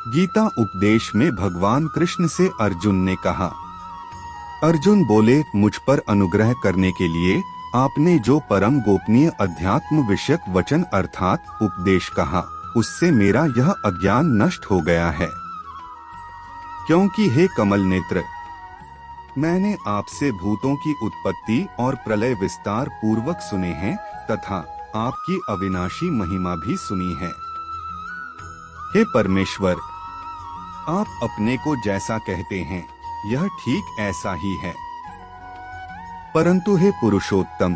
गीता उपदेश में भगवान कृष्ण से अर्जुन ने कहा। अर्जुन बोले, मुझ पर अनुग्रह करने के लिए आपने जो परम गोपनीय अध्यात्म विषयक वचन अर्थात उपदेश कहा, उससे मेरा यह अज्ञान नष्ट हो गया है। क्योंकि हे कमल नेत्र, मैंने आपसे भूतों की उत्पत्ति और प्रलय विस्तार पूर्वक सुने हैं तथा आपकी अविनाशी महिमा भी सुनी है। हे परमेश्वर, आप अपने को जैसा कहते हैं यह ठीक ऐसा ही है। परंतु हे पुरुषोत्तम,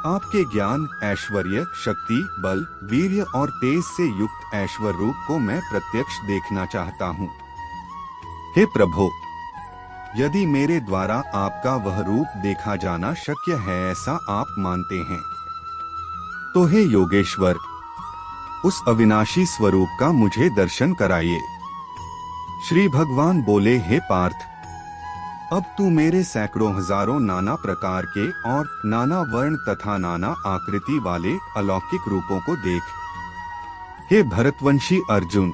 आपके ज्ञान, ऐश्वर्य, शक्ति, बल, वीर्य और तेज से युक्त ऐश्वर्य रूप को मैं प्रत्यक्ष देखना चाहता हूँ। हे प्रभो, यदि मेरे द्वारा आपका वह रूप देखा जाना शक्य है ऐसा आप मानते हैं, तो हे योगेश्वर, उस अविनाशी स्वरूप का मुझे दर्शन कराइए। श्री भगवान बोले, हे पार्थ, अब तू मेरे सैकड़ों हजारों नाना प्रकार के और नाना वर्ण तथा नाना आकृति वाले अलौकिक रूपों को देख। हे भरतवंशी अर्जुन,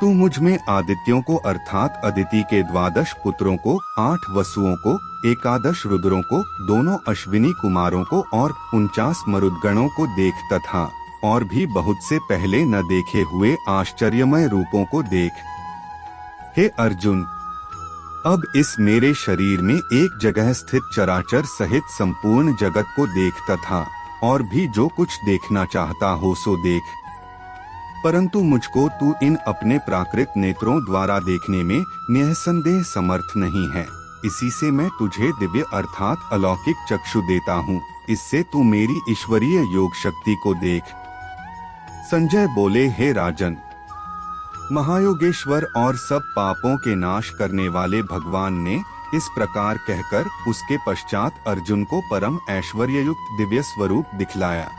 तू मुझ में आदित्यों को अर्थात अदिति के 12 पुत्रों को, 8 वसुओं को, 11 रुद्रों को, दोनों अश्विनी कुमारों को और 49 मरुदगणों को देख तथा और भी बहुत से पहले न देखे हुए आश्चर्यमय रूपों को देख। हे अर्जुन, अब इस मेरे शरीर में एक जगह स्थित चराचर सहित संपूर्ण जगत को देख तथा और भी जो कुछ देखना चाहता हो सो देख। परंतु मुझको तू इन अपने प्राकृत नेत्रों द्वारा देखने में निःसंदेह समर्थ नहीं है। इसी से मैं तुझे दिव्य अर्थात अलौकिक चक्षु देता हूँ। इससे तू मेरी ईश्वरीय योग शक्ति को देख। संजय बोले, हे राजन, महायोगेश्वर और सब पापों के नाश करने वाले भगवान ने इस प्रकार कहकर उसके पश्चात अर्जुन को परम ऐश्वर्ययुक्त दिव्य स्वरूप दिखलाया।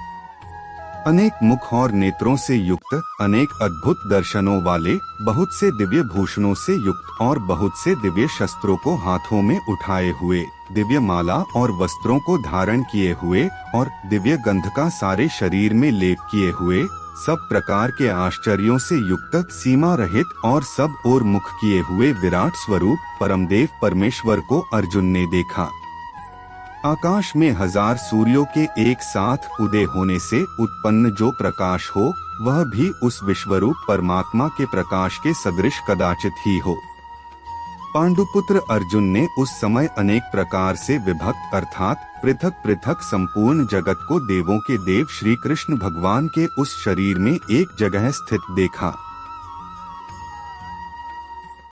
अनेक मुख और नेत्रों से युक्त, अनेक अद्भुत दर्शनों वाले, बहुत से दिव्य भूषणों से युक्त और बहुत से दिव्य शस्त्रों को हाथों में उठाए हुए, दिव्य माला और वस्त्रों को धारण किए हुए और दिव्य गंध का सारे शरीर में लेप किए हुए, सब प्रकार के आश्चर्यों से युक्त, सीमा रहित और सब ओर मुख किए हुए विराट स्वरूप परमदेव परमेश्वर को अर्जुन ने देखा। आकाश में 1000 सूर्यों के एक साथ उदय होने से उत्पन्न जो प्रकाश हो, वह भी उस विश्वरूप परमात्मा के प्रकाश के सदृश कदाचित ही हो। पांडुपुत्र अर्जुन ने उस समय अनेक प्रकार से विभक्त अर्थात पृथक पृथक संपूर्ण जगत को देवों के देव श्री कृष्ण भगवान के उस शरीर में एक जगह स्थित देखा।